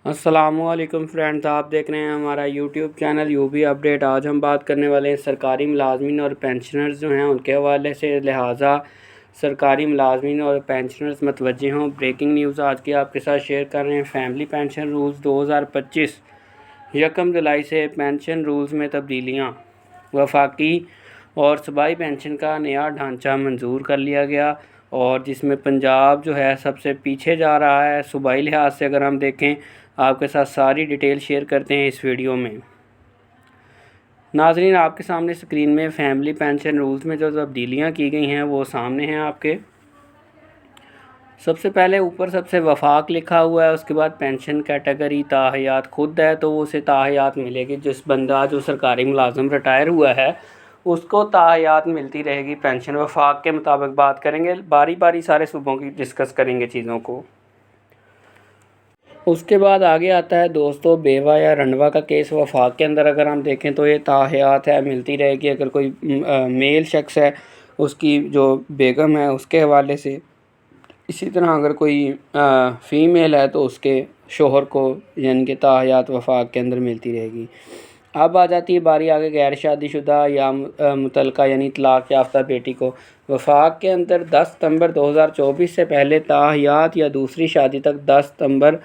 السلام علیکم فرینڈز، آپ دیکھ رہے ہیں ہمارا YouTube channel U B update. آج ہم بات کرنے والے ہیں سرکاری ملازمین اور پینشنرز جو ہیں ان کے حوالے سے، لہٰذا سرکاری ملازمین اور پینشنرز متوجہ ہوں۔ بریکنگ نیوز آج کی آپ کے ساتھ شیئر کر رہے ہیں۔ فیملی پینشن رولز 2025 یکم جولائی سے پینشن رولز میں تبدیلیاں، وفاقی اور صوبائی پینشن کا نیا ڈھانچہ منظور کر لیا گیا، اور جس میں پنجاب جو ہے سب سے پیچھے جا رہا ہے صوبائی لحاظ سے۔ اگر ہم دیکھیں، آپ کے ساتھ ساری ڈیٹیل شیئر کرتے ہیں اس ویڈیو میں۔ ناظرین، آپ کے سامنے اسکرین میں فیملی پینشن رولز میں جو تبدیلیاں کی گئی ہیں وہ سامنے ہیں آپ کے۔ سب سے پہلے اوپر سب سے وفاق لکھا ہوا ہے، اس کے بعد پینشن کیٹیگری تاحیات خود ہے تو اسے تاحیات ملے گی۔ جس بندہ جو سرکاری ملازم ریٹائر ہوا ہے اس کو تاحیات ملتی رہے گی پینشن۔ وفاق کے مطابق بات کریں گے، باری باری سارے صوبوں کی ڈسکس کریں گے چیزوں کو۔ اس کے بعد آگے آتا ہے دوستو بیوہ یا رنڈوا کا کیس۔ وفاق کے اندر اگر ہم دیکھیں تو یہ تاحیات ہے، ملتی رہے گی۔ اگر کوئی میل شخص ہے، اس کی جو بیگم ہے اس کے حوالے سے، اسی طرح اگر کوئی فیمیل ہے تو اس کے شوہر کو، یعنی کہ تاحیات وفاق کے اندر ملتی رہے گی۔ اب آ جاتی ہے باری آگے غیر شادی شدہ یا مطلقہ یعنی طلاق یافتہ بیٹی کو۔ وفاق کے اندر 10 ستمبر 2024 سے پہلے تاحیات یا دوسری شادی تک 10 ستمبر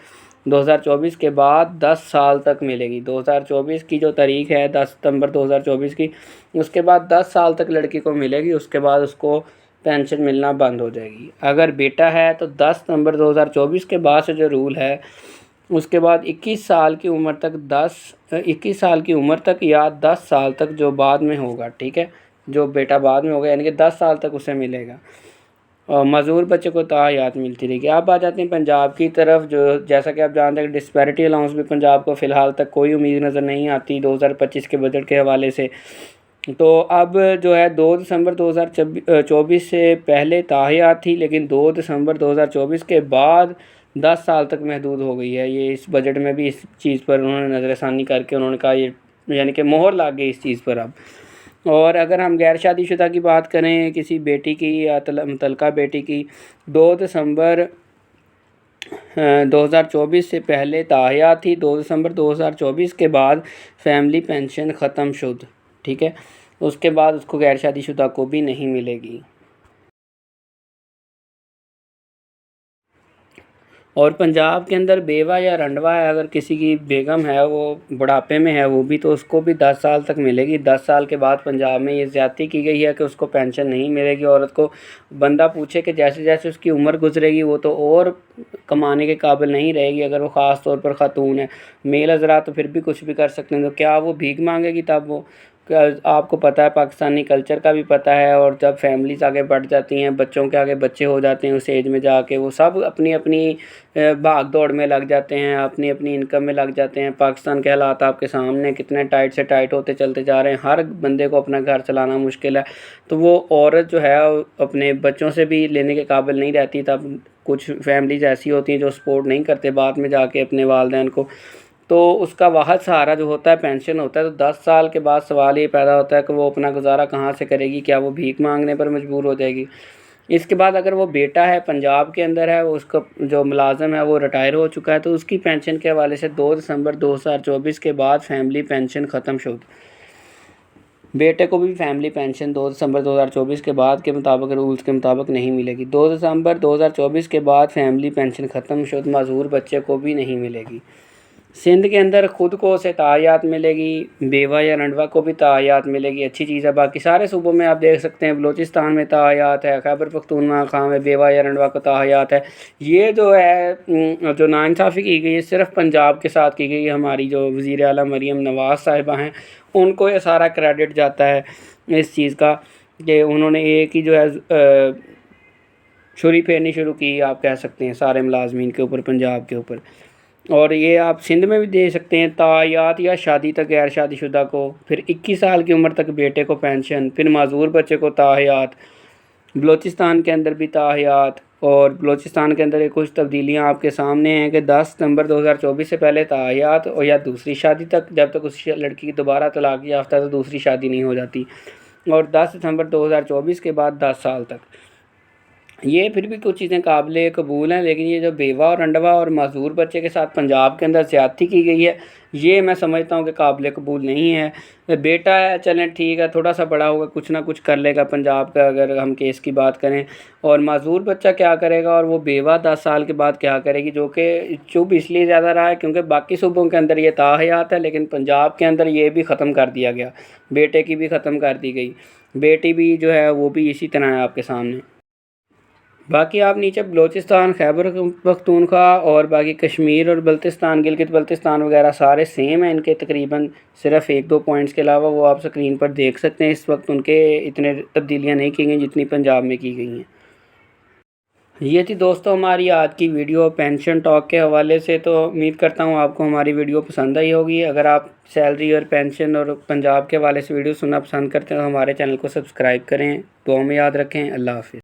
2024 کے بعد 10 سال تک ملے گی۔ 2024 کی جو تاریخ ہے 10 ستمبر 2024 کی، اس کے بعد 10 سال تک لڑکی کو ملے گی، اس کے بعد اس کو پینشن ملنا بند ہو جائے گی۔ اگر بیٹا ہے تو 10 ستمبر 2024 کے بعد سے جو رول ہے، اس کے بعد 21 سال کی عمر تک یا 10 سال تک جو بعد میں ہوگا، ٹھیک ہے، جو بیٹا بعد میں ہوگا یعنی کہ 10 سال تک اسے ملے گا، اور معذور بچے کو تاحیات ملتی رہے گی۔ اب آ جاتے ہیں پنجاب کی طرف، جو جیسا کہ آپ جانتے ہیں کہ ڈسپیرٹی الاؤنس بھی پنجاب کو فی الحال تک کوئی امید نظر نہیں آتی 2025 کے بجٹ کے حوالے سے۔ تو اب جو ہے 2 دسمبر 2024 سے پہلے تاحیات تھی، لیکن 2 دسمبر 2024 کے بعد 10 سال تک محدود ہو گئی ہے۔ یہ اس بجٹ میں بھی اس چیز پر انہوں نے نظر ثانی کر کے انہوں نے کہا، یہ یعنی کہ مہر لگ گئی اس چیز پر اب۔ اور اگر ہم غیر شادی شدہ کی بات کریں، کسی بیٹی کی یا مطلقہ بیٹی کی، 2 دسمبر 2024 سے پہلے تاحیات تھی، 2 دسمبر 2024 کے بعد فیملی پینشن ختم شد، ٹھیک ہے، اس کے بعد اس کو غیر شادی شدہ کو بھی نہیں ملے گی۔ اور پنجاب کے اندر بیوہ یا رنڈوا ہے، اگر کسی کی بیگم ہے وہ بڑھاپے میں ہے، وہ بھی تو اس کو بھی 10 سال تک ملے گی۔ 10 سال کے بعد پنجاب میں یہ زیادتی کی گئی ہے کہ اس کو پینشن نہیں ملے گی۔ عورت کو بندہ پوچھے کہ جیسے جیسے اس کی عمر گزرے گی وہ تو اور کمانے کے قابل نہیں رہے گی، اگر وہ خاص طور پر خاتون ہے۔ میل حضرات تو پھر بھی کچھ بھی کر سکتے ہیں، تو کیا وہ بھیک مانگے گی؟ تب وہ، آپ کو پتہ ہے پاکستانی کلچر کا بھی پتہ ہے، اور جب فیملیز آگے بڑھ جاتی ہیں، بچوں کے آگے بچے ہو جاتے ہیں، اس ایج میں جا کے وہ سب اپنی اپنی بھاگ دوڑ میں لگ جاتے ہیں، اپنی اپنی انکم میں لگ جاتے ہیں۔ پاکستان کے حالات آپ کے سامنے کتنے ٹائٹ سے ٹائٹ ہوتے چلتے جا رہے ہیں، ہر بندے کو اپنا گھر چلانا مشکل ہے، تو وہ عورت جو ہے اپنے بچوں سے بھی لینے کے قابل نہیں رہتی۔ تب کچھ فیملیز ایسی ہوتی ہیں جو سپورٹ نہیں کرتے بعد میں جا کے اپنے والدین کو، تو اس کا واحد سہارا جو ہوتا ہے پینشن ہوتا ہے۔ تو 10 سال کے بعد سوال یہ پیدا ہوتا ہے کہ وہ اپنا گزارا کہاں سے کرے گی؟ کیا وہ بھیک مانگنے پر مجبور ہو جائے گی؟ اس کے بعد اگر وہ بیٹا ہے، پنجاب کے اندر ہے، اس کا جو ملازم ہے وہ ریٹائر ہو چکا ہے، تو اس کی پینشن کے حوالے سے 2 دسمبر 2024 کے بعد فیملی پینشن ختم شد۔ بیٹے کو بھی فیملی پینشن 2 دسمبر 2024 کے بعد کے مطابق رولز کے مطابق نہیں ملے گی۔ 2 دسمبر 2024 کے بعد فیملی پینشن ختم شد، معذور بچے کو بھی نہیں ملے گی۔ سندھ کے اندر خود کو سے تاحیات ملے گی، بیوہ یا رنڈوا کو بھی تاحیات ملے گی، اچھی چیز ہے۔ باقی سارے صوبوں میں آپ دیکھ سکتے ہیں، بلوچستان میں تاحیات ہے، خیبر پختونخوا خاں میں بیوہ یا رنڈوا کو تاحیات ہے۔ یہ جو ہے جو ناانصافی کی گئی ہے صرف پنجاب کے ساتھ کی گئی ہے۔ ہماری جو وزیر اعلیٰ مریم نواز صاحبہ ہیں، ان کو یہ سارا کریڈٹ جاتا ہے اس چیز کا کہ انہوں نے ایک ہی جو ہے چھری پھیرنی شروع کی، آپ کہہ سکتے ہیں، سارے ملازمین کے اوپر، پنجاب کے اوپر۔ اور یہ آپ سندھ میں بھی دیکھ سکتے ہیں، تاحیات یا شادی تک غیر شادی شدہ کو، پھر 21 سال کی عمر تک بیٹے کو پینشن، پھر معذور بچے کو تاحیات۔ بلوچستان کے اندر بھی تاحیات، اور بلوچستان کے اندر کچھ تبدیلیاں آپ کے سامنے ہیں کہ 10 ستمبر 2024 سے پہلے تاحیات اور یا دوسری شادی تک، جب تک اس لڑکی کی دوبارہ طلاق یافتہ تو دوسری شادی نہیں ہو جاتی، اور 10 ستمبر 2024 کے بعد 10 سال تک۔ یہ پھر بھی کچھ چیزیں قابل قبول ہیں، لیکن یہ جو بیوہ اور رنڈوا اور معذور بچے کے ساتھ پنجاب کے اندر زیادتی کی گئی ہے، یہ میں سمجھتا ہوں کہ قابل قبول نہیں ہے۔ بیٹا ہے، چلیں ٹھیک ہے، تھوڑا سا بڑا ہوگا کچھ نہ کچھ کر لے گا پنجاب کا، اگر ہم کیس کی بات کریں۔ اور معذور بچہ کیا کرے گا، اور وہ بیوہ 10 سال کے بعد کیا کرے گی، جو کہ چپ اس لیے زیادہ رہا ہے کیونکہ باقی صوبوں کے اندر یہ تاحیات ہے، لیکن پنجاب کے اندر یہ بھی ختم کر دیا گیا، بیٹے کی بھی ختم کر دی گئی، بیٹی بھی جو ہے وہ بھی اسی طرح ہے آپ کے سامنے۔ باقی آپ نیچے بلوچستان، خیبر پختونخوا اور باقی کشمیر اور بلتستان، گلگت بلتستان وغیرہ سارے سیم ہیں ان کے تقریباً، صرف 1-2 پوائنٹس کے علاوہ وہ آپ سکرین پر دیکھ سکتے ہیں۔ اس وقت ان کے اتنے تبدیلیاں نہیں کی گئیں جتنی پنجاب میں کی گئی ہیں۔ یہ تھی دوستو ہماری آج کی ویڈیو پینشن ٹاک کے حوالے سے، تو امید کرتا ہوں آپ کو ہماری ویڈیو پسند آئی ہوگی۔ اگر آپ سیلری اور پینشن اور پنجاب کے حوالے سے ویڈیو سننا پسند کرتے ہیں تو ہمارے چینل کو سبسکرائب کریں۔ دعاؤں میں یاد رکھیں۔ اللہ حافظ۔